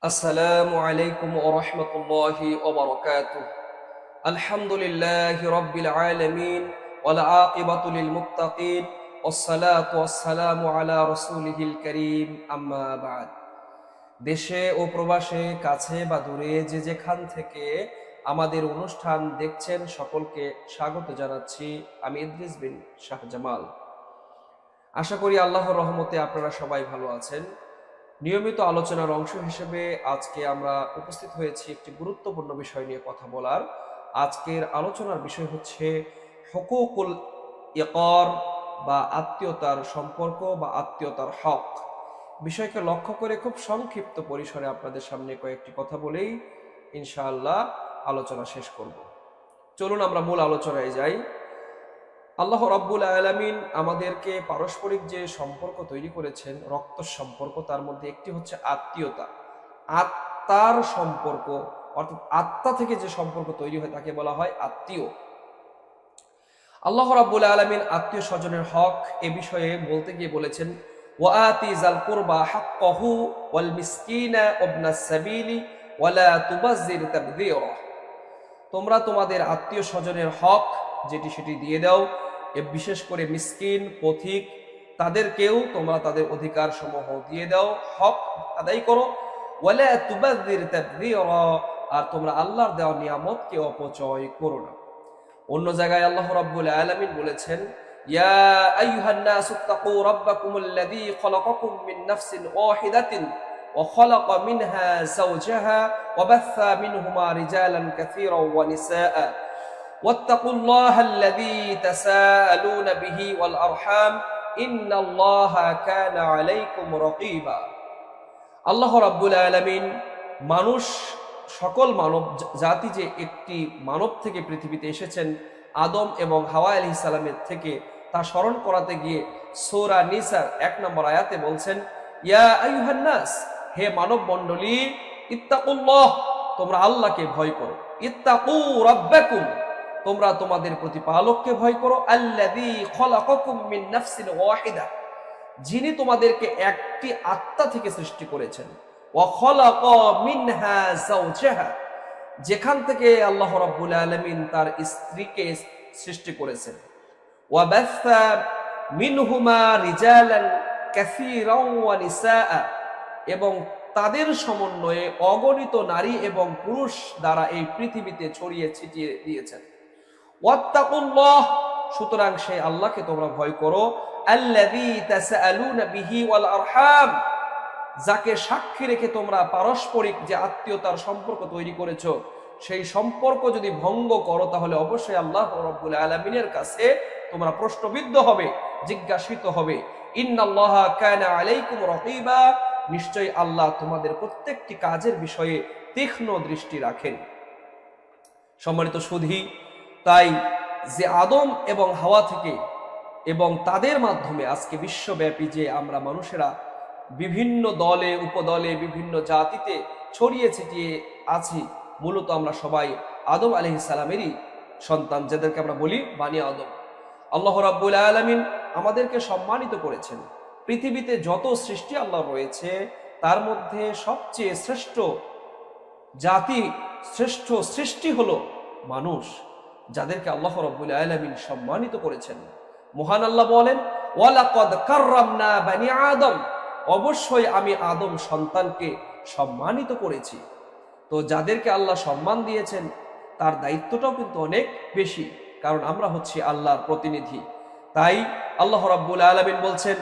السلام عليكم ورحمة الله وبركاته. الحمد لله رب العالمين والعاقبة للمتقين والصلاة والسلام على رسوله الكريم أما بعد. দেশে ও প্রবাসে কাছে বা দূরে যে যেখান থেকে আমাদের অনুষ্ঠান দেখছেন সকলকে স্বাগত জানাচ্ছি। আমি ইদ্রিস বিন শাহজামাল। আশা করি আল্লাহর রহমতে আপনারা সবাই ভালো আছেন। নিয়মিত আলোচনার অংশ হিসেবে আজকে আমরা উপস্থিত হয়েছি একটি গুরুত্বপূর্ণ বিষয় নিয়ে কথা বলার। আজকের আলোচনার বিষয় হচ্ছে হুকুকুল ইকর বা আত্মীয়তার সম্পর্ক বা আত্মীয়তার হক। বিষয়কে লক্ষ্য করে খুব সংক্ষিপ্ত পরিসরে আপনাদের সামনে কয়েকটি কথা বলেই ইনশাআল্লাহ আলোচনা শেষ করব। চলুন আমরা মূল আলোচনায় যাই। আল্লাহ রাব্বুল আলামিন আমাদেরকে পারস্পরিক যে সম্পর্ক তৈরি করেছেন, রক্ত সম্পর্ক, তার মধ্যে একটি হচ্ছে আত্মীয়তা। আত্মার সম্পর্ক, অর্থাৎ আত্মা থেকে যে সম্পর্ক তৈরি হয় তাকে বলা হয় আত্মীয়। আল্লাহ রাব্বুল আলামিন আত্মীয় স্বজনের হক এ বিষয়ে বলতে গিয়ে বলেছেন, ওয়াআতি যাল কুরবা হাক্কাহু ওয়াল মিসকিনা ওয়াবনাস সাবিলি ওয়ালা তুবাযজির তাবযীরা। তোমরা তোমাদের আত্মীয় স্বজনের হক যেটি সেটি দিয়ে দাও, বিশেষ করে মিসকিন, পথিক, তাদেরকেও তোমরা তাদের অধিকার সমূহ দিয়ে দাও, হক আদায় করো। ওয়ালা তুবাযজির তাবযীরা, আর তোমরা আল্লাহর দেওয়া নিয়ামতকে অপচয় করো না। অন্য জায়গায় আল্লাহ রাব্বুল আলামিন বলেছেন, ইয়া আইয়ুহান নাসু তাকু রাব্বাকুমুল্লাযী খলাকাকুম মিন নাফসিন ওয়াহিদাতিন ওয়া খলাকা মিনহা যাওজাহা ওয়া বাথা মিনহুমা রিজালান কাসীরান ওয়া নিসাআ ওয়াত্তাকুল্লাহাল্লাযী তাসাআলুনা বিহি ওয়াল আরহাম ইন্নাল্লাহা কানা আলাইকুম রাকীবা। আল্লাহ রাব্বুল আলামিন সকল মানব জাতি যে একটি মানব থেকে পৃথিবীতে এসেছেন, আদম এবং হাওয়া আলাইহিস সালামের থেকে, তা স্মরণ করাতে গিয়ে সূরা নিসার 1 নম্বর আয়াতে বলছেন, ইয়া আইয়ুহান নাস, হে মানব মণ্ডলী, ইত্তাকুল্লাহ, তোমরা আল্লাহকে ভয় করো। ইত্তাকু রাব্বাকুম, তোমরা তোমাদের প্রতিপালককে ভয় করো। আল্লাযী খলাকাকুম মিন নাফসিন ওয়াহিদা, যিনি তোমাদেরকে একটি আত্মা থেকে সৃষ্টি করেছেন। ওয়া খলাকা মিনহা যাওজাহা, যেখান থেকে আল্লাহ রাব্বুল আলামিন তার স্ত্রীকে সৃষ্টি করেছেন। ওয়া বাথা মিনহুমা রিজালান কাসীরান ওয়া নিসাআ, এবং তাদের সমন্বয়ে অগণিত নারী এবং পুরুষ দ্বারা এই পৃথিবীতে ছড়িয়ে ছিটিয়ে দিয়েছেন। ওয়াত্তাকুল্লাহ, সুতরাং সেই আল্লাহকে তোমরা ভয় করো। আল্লাযী তাসাআলুনা বিহি ওয়াল আরহাম, যাকে সাক্ষী রেখে তোমরা পারস্পরিক যে আত্মীয়তার সম্পর্ক তৈরি করেছো, সেই সম্পর্ক যদি ভঙ্গ করো তাহলে অবশ্যই আল্লাহ রাব্বুল আলামিনের কাছে তোমরা প্রশ্নবিদ্ধ হবে, জিজ্ঞাসিত হবে। ইন্নাল্লাহা কানা আলাইকুম রাকীবা, নিশ্চয়ই আল্লাহ তোমাদের প্রত্যেকটি কাজের বিষয়ে তীক্ষ্ণ দৃষ্টি রাখেন। সম্মানিত সুধী, তাই যে আদম এবং হাওয়া থেকে এবং তাদের মাধ্যমে আজকে বিশ্বব্যাপী যে আমরা মানুষেরা বিভিন্ন দলে, উপদলে, বিভিন্ন জাতিতে ছড়িয়ে ছিটিয়ে আছি, মূলত আমরা সবাই আদম আলাইহিস সালামেরই সন্তান, যাদেরকে আমরা বলি বানি আদম। আল্লাহ রাব্বুল আলামিন আমাদেরকে সম্মানিত করেছেন। পৃথিবীতে যত সৃষ্টি আল্লাহ রয়েছে, তার মধ্যে সবচেয়ে শ্রেষ্ঠ জাতি, শ্রেষ্ঠ সৃষ্টি হলো মানুষ, যাদেরকে আল্লাহ রাব্বুল আলামিন সম্মানিত করেছেন। মহান আল্লাহ বলেন, ওয়ালাকাদ কাররামনা বানি আদম, অবশ্যই আমি আদম সন্তানকে সম্মানিত করেছি। তো যাদেরকে আল্লাহ সম্মান দিয়েছেন তার দায়িত্বটাও কিন্তু অনেক বেশি, কারণ আমরা হচ্ছি আল্লাহর প্রতিনিধি। তাই আল্লাহ রাব্বুল আলামিন বলছেন,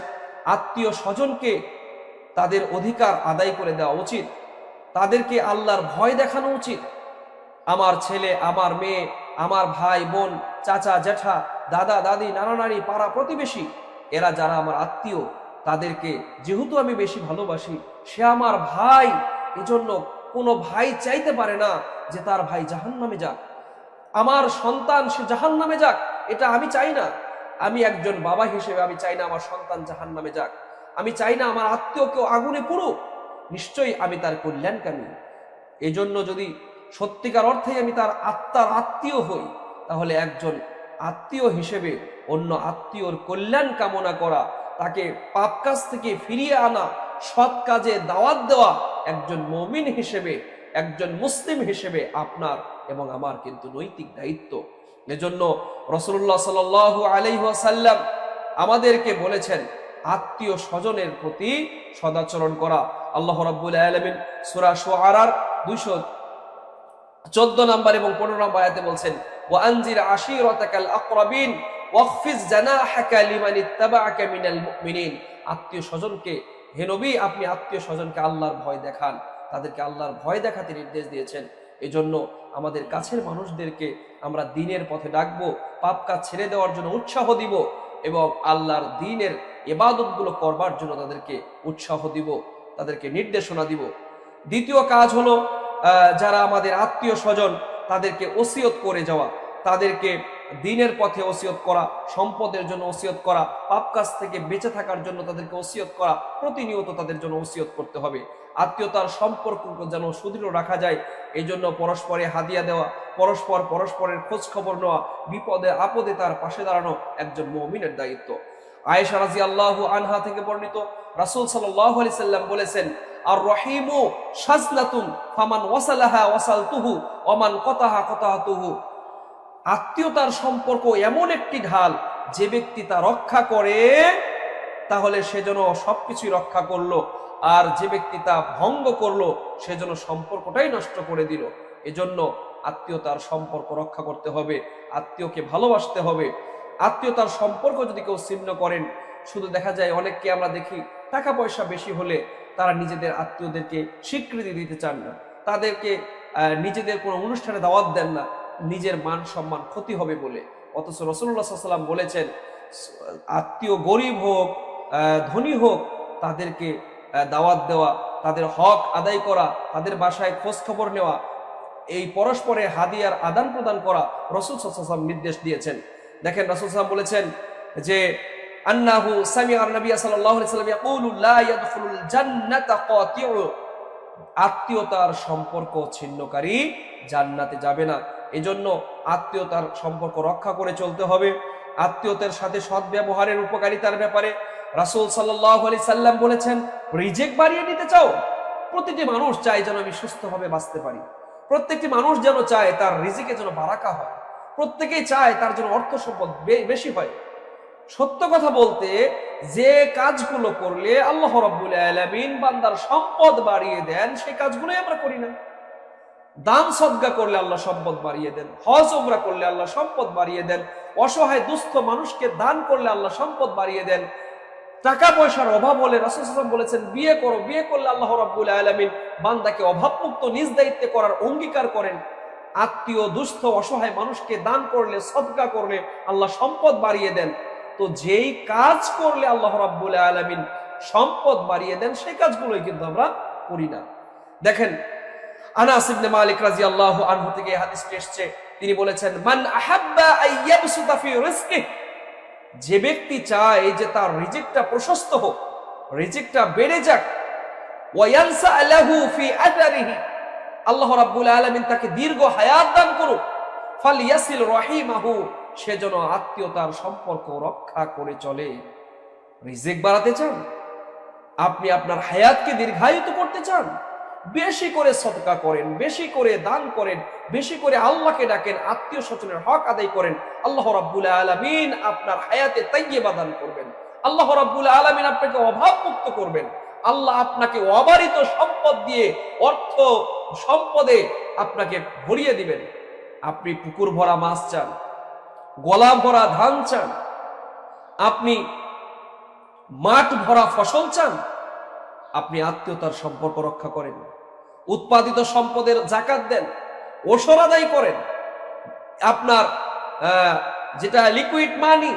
আত্মীয় স্বজনকে তাদের অধিকার আদায় করে দেওয়া উচিত, তাদেরকে আল্লাহর ভয় দেখানো উচিত। আমার ছেলে, আমার মেয়ে, আমার ভাই বোন, চাচা জ্যাঠা, দাদা দাদি, নানা নানি, পাড়া প্রতিবেশী, এরা যারা আমার আত্মীয়, তাদেরকে যেহেতু আমি বেশি ভালোবাসি, সে আমার ভাই, এজন্য কোনো ভাই চাইতে পারে না যে তার ভাই জাহান্নামে যাক, আমার সন্তান সে জাহান্নামে যাক, এটা আমি চাই না। আমি একজন বাবা হিসেবে আমি চাই না আমার সন্তান জাহান্নামে যাক, আমি চাই না আমার আত্মীয় কেউ আগুনে পড়ুক, নিশ্চয়ই আমি তার কল্যাণকামী। এজন্য যদি সত্যিকার অর্থে আমি তার আত্মার আত্মীয় হই, তাহলে একজন আত্মীয় হিসেবে অন্য আত্মীয়র কল্যাণ কামনা করা, তাকে পাপ কাজ থেকে ফিরিয়ে আনা, সৎ কাজে দাওয়াত দেওয়া, একজন মুমিন হিসেবে, একজন মুসলিম হিসেবে আপনার এবং আমার কিন্তু নৈতিক দায়িত্ব। এজন্য রাসূলুল্লাহ সাল্লাল্লাহু আলাইহি ওয়াসাল্লাম আমাদেরকে বলেছেন আত্মীয় স্বজনের প্রতি সদাচরণ করা। আল্লাহ রাব্বুল আলামিন সূরা শুআরার 214 নম্বর এবং 15 নম্বর আয়াতে বলছেন, ওয়া আনজির আশীরাতাকাল আকরাবিন ওয়াখফিজ জানাহাকা লিমান ইত্তাবাআকা মিনাল মুমিনিন। আত্মীয় স্বজনকে, হে নবী, আপনি আত্মীয় স্বজনকে আল্লাহর ভয় দেখান, তাদেরকে আল্লাহর ভয় দেখাতে নির্দেশ দিয়েছেন। এজন্য আমাদের কাছের মানুষদেরকে আমরা দ্বীনের পথে ডাকবো, পাপ কাজ ছেড়ে দেওয়ার জন্য উৎসাহ দিব এবং আল্লাহর দ্বীনের ইবাদতগুলো করবার জন্য তাদেরকে উৎসাহ দিব, তাদেরকে নির্দেশনা দিব। দ্বিতীয় কাজ হলো যারা আমাদের আত্মীয় স্বজন তাদেরকে ওসিয়ত করে যাওয়া, তাদেরকে দ্বীনের পথে ওসিয়ত করা, সম্পদের জন্য ওসিয়ত করা, পাপ কাজ থেকে বেঁচে থাকার জন্য তাদেরকে ওসিয়ত করা, প্রতিনিয়ত তাদের জন্য ওসিয়ত করতে হবে। আত্মীয়তার সম্পর্ক যেন সুদৃঢ় রাখা যায়, এই জন্য পরস্পরে হাদিয়া দেওয়া, পরস্পরের খোঁজ খবর নেওয়া, বিপদে আপদে তার পাশে দাঁড়ানো একজন মুমিনের দায়িত্ব। আয়েশা রাদিয়াল্লাহু আনহা থেকে বর্ণিত, রাসূল সাল্লাল্লাহু আলাইহি সাল্লাম বলেছেন, আর রহিমু শাজনাতুন ফামান ওয়াসালাহা ওয়াসালতুহু ওয়া মান কাতাহা কাতাতুহু। আত্মীয়তার সম্পর্ক এমন একটি ঢাল, যে ব্যক্তি তা রক্ষা করে তাহলে সে যেন সবকিছুই রক্ষা করলো, আর যে ব্যক্তি তা ভঙ্গ করলো সে যেন সম্পর্কটাই নষ্ট করে দিল। এজন্য আত্মীয়তার সম্পর্ক রক্ষা করতে হবে, আত্মীয়কে ভালোবাসতে হবে। আত্মীয়তার সম্পর্ক যদি কেউ ছিন্ন করেন, শুধু দেখা যায় অনেককে আমরা দেখি টাকা পয়সা বেশি হলে তারা নিজেদের আত্মীয়দেরকে স্বীকৃতি দিতে চান না, তাদেরকে নিজেদের কোনো অনুষ্ঠানে দাওয়াত দেন না, নিজের মান সম্মান ক্ষতি হবে বলে। অথচ রাসূলুল্লাহ সাল্লাল্লাহু আলাইহি ওয়াসাল্লাম বলেছেন, আত্মীয় গরিব হোক ধনী হোক, তাদেরকে দাওয়াত দেওয়া, তাদের হক আদায় করা, তাদের বাসায় খোঁজ খবর নেওয়া, এই পরস্পরে হাদিয়ার আদান প্রদান করা রাসূল সাল্লাল্লাহু আলাইহি ওয়াসাল্লাম নির্দেশ দিয়েছেন। দেখেন রাসূল সাল্লাল্লাহু আলাইহি ওয়াসাল্লাম বলেছেন যে আন্নাহু সামিআ নবী সাল্লাল্লাহু আলাইহি ওয়াসাল্লাম ইয়াকুলু লা ইয়াদখুলুল জান্নাতা কাতিউ। আত্মীয়তার সম্পর্ক ছিন্নকারী জান্নাতে যাবে না। এজন্য আত্মীয়তার সম্পর্ক রক্ষা করে চলতে হবে। আত্মীয়তার সাথে সৎ ব্যবহারের উপকারিতার ব্যাপারে রাসূল সাল্লাল্লাহু আলাইহি সাল্লাম বলেছেন, রিজিক বাড়িয়ে নিতে চাও? প্রতিটি মানুষ চায় যেন আমি সুস্থভাবে বাঁচতে পারি, প্রত্যেকটি মানুষ যেন চায় তার রিজিকে যেন বারাকা হয়, প্রত্যেকেই চায় তার জন্য অর্থ সম্পদ বেশি হয়। সত্য কথা বলতে, যে কাজগুলো করলে আল্লাহ রাব্বুল আলামিন বান্দার সম্পদ বাড়িয়ে দেন, সেই কাজগুলোই আমরা করি না। দান সদকা করলে আল্লাহ সম্পদ বাড়িয়ে দেন, হজ উমরা করলে আল্লাহ সম্পদ বাড়িয়ে দেন, অসহায় দুস্থ মানুষকে দান করলে আল্লাহ সম্পদ বাড়িয়ে দেন। টাকা পয়সার অভাব হলে রাসূল সাল্লাল্লাহু আলাইহি ওয়াসাল্লাম বলেছেন বিয়ে করো, বিয়ে করলে আল্লাহ রাব্বুল আলামিন বান্দাকে অভাবমুক্ত নিজ দায়িত্বে করার অঙ্গীকার করেন। আত্মীয় দুস্থ অসহায় মানুষকে দান করলে, সদকা করলে আল্লাহ সম্পদ বাড়িয়ে দেন। তো যেই কাজ করলে আল্লাহ রাব্বুল আলামিন সম্পদ বাড়িয়ে দেন, সেই কাজগুলোই কিন্তু আমরা করি না। দেখেন আনাস ইবনে মালিক রাদিয়াল্লাহু আনহু থেকে এই হাদিসটি এসেছে, তিনি বলেছেন, মান আহাব্বা আইয়াবসুতা ফি রিজকিহি। যে ব্যক্তি চায় যে তার রিজিকটা প্রশস্ত হোক, রিজিকটা বেড়ে যাক, ওয়া ইয়ানসা লাহু ফি আজরিহি, আল্লাহ রাব্বুল আলামিন তাকে দীর্ঘ হায়াত দান করুক, ফালইয়াসিল রাহিমাহু, সেজন্য আত্মীয়তার সম্পর্ক রক্ষা করে চলে। রিজিক বাড়াতে চান, আপনি আপনার হায়াতকে দীর্ঘায়িত করতে চান, বেশি করে সদকা করেন, বেশি করে দান করেন, বেশি করে আল্লাহকে ডাকেন, আত্মীয় স্বজনের হক আদায় করেন। আল্লাহ রাব্বুল আলামিন আপনার হায়াতে তাইয়্যিবা দান করবেন, আল্লাহ রাব্বুল আলামিন আপনাকে অভাব মুক্ত করবেন, আল্লাহ আপনাকে অবারিত সম্পদ দিয়ে, অর্থ সম্পদে আপনাকে ভরিয়ে দিবেন। আপনি পুকুর ভরা মাছ চান, গলা ভরা ধান চান, আপনি মাঠ ভরা ফসল চান, আপনি আত্মীয়তার সম্পর্ক রক্ষা করেন, উৎপাদিত সম্পদের যাকাত দেন, ওসর আদায় করেন, আপনার যেটা লিকুইড মানি,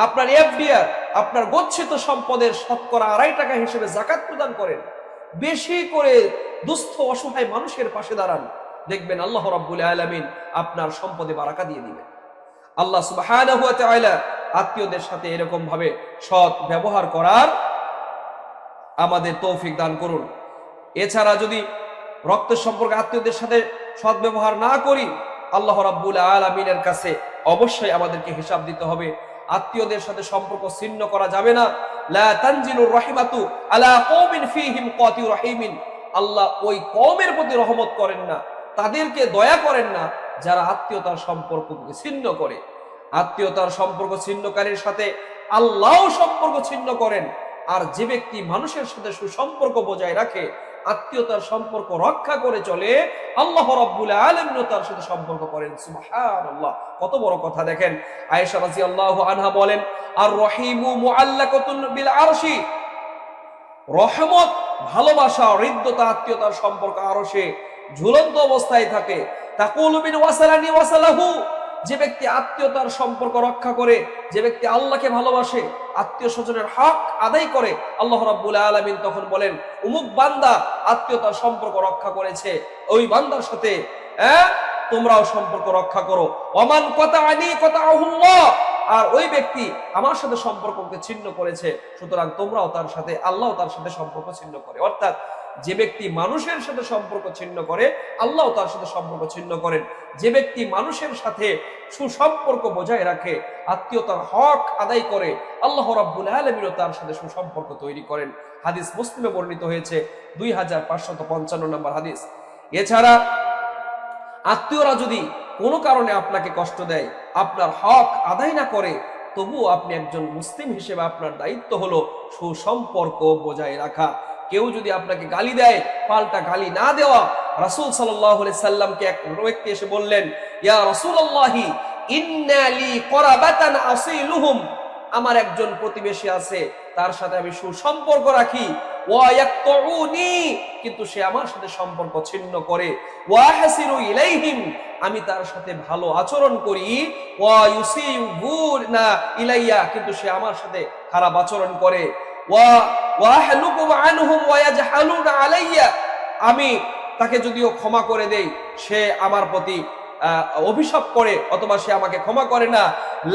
আপনার এফডিআর, আপনার গচ্ছিত সম্পদের শতকরা 2.5 টাকা হিসেবে যাকাত প্রদান করেন, বেশি করে দুস্থ অসহায় মানুষের পাশে দাঁড়ান, দেখবেন আল্লাহ রাব্বুল আলামিন আপনার সম্পদে বারাকা দিয়ে দিবেন। আল্লাহ সুবহানাহু ওয়া তাআলা আত্মীয়দের সাথে এরকম ভাবে সৎ ব্যবহার করার আমাদের তৌফিক দান করুন। এছাড়া যদি রক্তের সম্পর্কে আত্মীয়দের সাথে সৎ ব্যবহার না করি, আল্লাহ রাব্বুল আলামিনের কাছে অবশ্যই আমাদেরকে হিসাব দিতে হবে। আত্মীয়দের সাথে সম্পর্ক ছিন্ন করা যাবে না। লা তানজিলুর রাহিমাতু আলা কওমিন ফীহিম কাতিউ রাহিমিন। আল্লাহ ওই কওমের প্রতি রহমত করেন না, তাদেরকে দয়া করেন না যারা আত্মীয়তার সম্পর্ককে ছিন্ন করে। আত্মীয়তার সম্পর্ক ছিন্নকারীর সাথে আল্লাহও সম্পর্ক ছিন্ন করেন। আর যে ব্যক্তি মানুষের সাথে সুসম্পর্ক বজায় রাখে, আত্মীয়তার সম্পর্ক রক্ষা করে চলে, আল্লাহ রাব্বুল আলামিন তার সাথে সম্পর্ক করেন। সুবহানাল্লাহ, কত বড় কথা! দেখেন, আয়েশা রাদিয়াল্লাহু আনহা বলেন, আর রহিমু মুআল্লাকাতুন বিল আরশি, রহমত, ভালোবাসা, হৃদ্যতা, আত্মীয়তার সম্পর্ক আরশে ঝুলন্ত অবস্থায় থাকে। তাকুলু বিন ওয়াসালানি ওয়াসালাহু, যে ব্যক্তি আত্মীয়তার সম্পর্ক রক্ষা করে, যে ব্যক্তি আল্লাহকে ভালোবাসে, আত্মীয় স্বজনের হক আদায় করে, আল্লাহ রাব্বুল আলামিন তখন বলেন, অমুক বান্দা আত্মীয়তার সম্পর্ক রক্ষা করেছে, ওই বান্দার সাথে তোমরাও সম্পর্ক রক্ষা করো। ওমান কাতাআনি কাতাআহুল্লাহ, আর ওই ব্যক্তি আমার সাথে সম্পর্ককে ছিন্ন করেছে, সুতরাং তোমরাও তার সাথে, আল্লাহ তার সাথে সম্পর্ক ছিন্ন করে। অর্থাৎ যে ব্যক্তি মানুষের সাথে সম্পর্ক ছিন্ন করে, আল্লাহ তার সাথে সম্পর্ক ছিন্ন করেন। যে ব্যক্তি মানুষের সাথে সুসম্পর্ক বজায় রাখে, আত্মীয়তার হক আদায় করে, আল্লাহ রাব্বুল আলামিন তার সাথে সুসম্পর্ক তৈরি করেন। হাদিস মুসলিমে বর্ণিত হয়েছে, 2555 নম্বর হাদিস। এছাড়া আত্মীয়রা যদি কোনো কারণে আপনাকে কষ্ট দেয়, আপনার হক আদায় না করে, তবুও আপনি একজন মুসলিম হিসেবে আপনার দায়িত্ব হলো সুসম্পর্ক বজায় রাখা। কেউ যদি আপনাকে গালি দেয়, পাল্টা গালি না দেওয়া। রাসূল সাল্লাল্লাহু আলাইহি সাল্লামকে এক ব্যক্তি এসে বললেন, ইয়া রাসূলুল্লাহি ইন্না লি করাবাতান আসিলুহুম, আমার একজন প্রতিবেশী আছে, তার সাথে আমি সুসম্পর্ক রাখি, ওয়া ইয়াকতুনি, কিন্তু সে আমার সাথে সম্পর্ক ছিন্ন করে, ওয়া হাসিরু ইলাইহিম, আমি তার সাথে ভালো আচরণ করি, ওয়া ইউসিউনা ইলাইয়া, কিন্তু সে আমার সাথে খারাপ আচরণ করে, ওয়া আহলুকু আনহুম ওয়া ইয়াজহালুনা আলাইয়া, আমি তাকে যদিও ক্ষমা করে দেই, সে আমার প্রতি অভিশাপ করে অথবা সে আমাকে ক্ষমা করে না।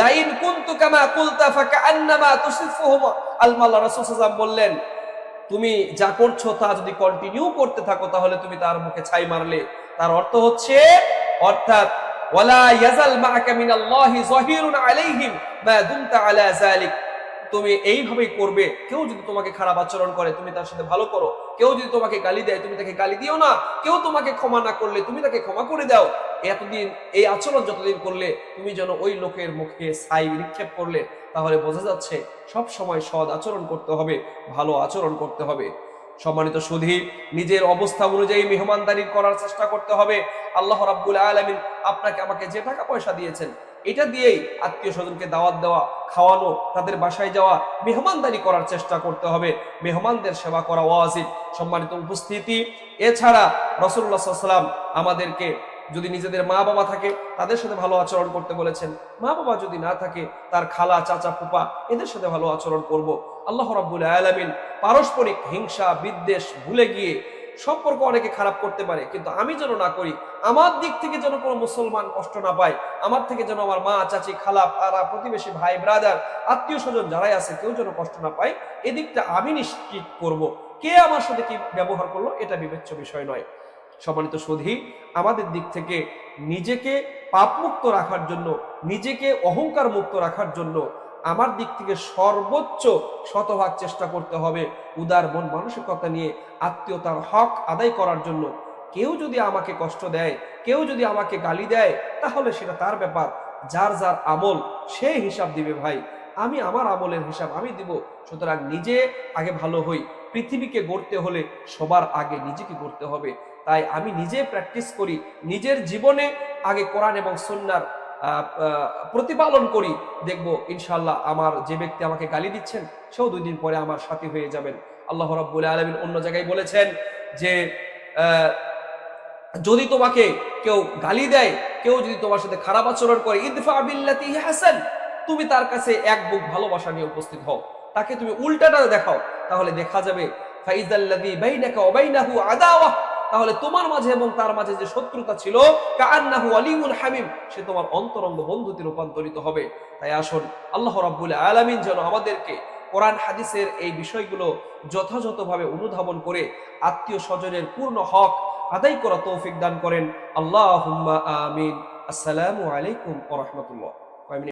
লাইন কুনতু কামা কুলতা ফাকান্নামা তুসিফুহুম আলমাল, রাসূল সাল্লাল্লাহু আলাইহি ওয়াসাল্লাম বললেন, তুমি যা করছো তা যদি কন্টিনিউ করতে থাকো, তাহলে তুমি তার মুখে ছাই মারলে। তার অর্থ হচ্ছে, অর্থাৎ ওয়ালা ইয়াজাল মাআকা মিনাল্লাহি যাহিরুন আলাইহিম মা দুমতা আলা যালিক, তুমি এইভাবেই করবে। কেউ যদি তোমাকে খারাপ আচরণ করে, তুমি তার সাথে ভালো করো। কেউ যদি তোমাকে গালি দেয়, তুমি তাকে গালি দিও না। কেউ তোমাকে ক্ষমা না করলে, তুমি তাকে ক্ষমা করে দাও। এতদিন এই আচরণ যতদিন করলে, তুমি যেন ওই লোকের মুখে ছাই নিক্ষেপ করলে, তাহলে বোঝা যাচ্ছে সব সময় সৎ আচরণ করতে হবে, ভালো আচরণ করতে হবে। সম্মানিত সুধী, নিজের অবস্থা অনুযায়ী মেহমানদারি করার চেষ্টা করতে হবে। আল্লাহ রাব্বুল আলামিন আপনাকে আমাকে যে টাকা পয়সা দিয়েছেন, এটা দিয়েই আত্মীয় স্বজনকে দাওয়াত দেওয়া, খাওয়ানো, তাদের বাসায় যাওয়া, মেহমানদারি করার চেষ্টা করতে হবে। মেহমানদের সেবা করা ওয়াজিব। সম্মানিত উপস্থিতি, এছাড়া রাসূলুল্লাহ সাল্লাল্লাহু আলাইহি ওয়াসাল্লাম আমাদেরকে যদি নিজেদের মা বাবা থাকে, তাদের সাথে ভালো আচরণ করতে বলেছেন। মা বাবা যদি না থাকে, তার খালা, চাচা, ফুপা, এদের সাথে ভালো আচরণ করব। আল্লাহ রাব্বুল আলামিন পারস্পরিক হিংসা, বিদ্বেষ ভুলে গিয়ে, সম্পর্ক অনেকে খারাপ করতে পারে, কিন্তু আমি যেন না করি, আমার দিক থেকে যেন কোনো মুসলমান কষ্ট না পায়, আমার থেকে যেন আমার মা, চাচি, খালা, পাড়া, প্রতিবেশী, ভাই, ব্রাদার, আত্মীয় স্বজন যারাই আছে, কেউ যেন কষ্ট না পায়, এদিকটা আমি নিশ্চিত করব। কে আমার সাথে কি ব্যবহার করলো, এটা বিবেচ্য বিষয় নয়। সম্মানিত সুধী, আমাদের দিক থেকে নিজেকে পাপমুক্ত রাখার জন্য, নিজেকে অহংকার মুক্ত রাখার জন্য আমার দিক থেকে সর্বোচ্চ শতভাগ চেষ্টা করতে হবে উদার মন মানসিকতা নিয়ে আত্মীয়তার হক আদায় করার জন্য। কেউ যদি আমাকে কষ্ট দেয়, কেউ যদি আমাকে গালি দেয়, তাহলে সেটা তার ব্যাপার। যার যার আমল সেই হিসাব দিবে ভাই, আমি আমার আমলের হিসাব আমি দিব। সুতরাং নিজে আগে ভালো হই। পৃথিবীকে গড়তে হলে সবার আগে নিজেকে গড়তে হবে। তাই আমি নিজে প্র্যাকটিস করি, নিজের জীবনে আগে কোরআন এবং সুন্নাহর প্রতিপালন করি। দেখবো ইনশাআল্লাহ আমার যে ব্যক্তি আমাকে গালি দিচ্ছেন, সেও 2 দিন পরে আমার সাথী হয়ে যাবেন। আল্লাহ রাব্বুল আলামিন অন্য জায়গায় বলেছেন যে যদি তোমাকে কেউ গালি দেয়, কেউ যদি তোমার সাথে খারাপ আচরণ করে, ইদফা বিল্লাতি হাসান, তুমি তার কাছে এক বুক ভালোবাসা নিয়ে উপস্থিত হও, তাকে তুমি উল্টাটা দেখাও, তাহলে দেখা যাবে ফাইজাল্লাযী বাইনাকা ওয়া বাইনাহু আদাওয়া, তাহলে তোমার মাঝে এবং তার মাঝে যে শত্রুতা ছিল, কাআন্নাহু ওয়ালিউল হামিম, সে তোমার অন্তরঙ্গ বন্ধুতে রূপান্তরিত হবে। তাই আসুন আল্লাহ রাব্বুল আলামিন যেন আমাদেরকে কোরআন হাদিসের এই বিষয়গুলো যথাযথভাবে অনুধাবন করে আত্মীয় স্বজনের পূর্ণ হক আদায় করা তৌফিক দান করেন। আল্লাহুম্মা আমিন। আসসালামু আলাইকুম ওয়া রাহমাতুল্লাহ।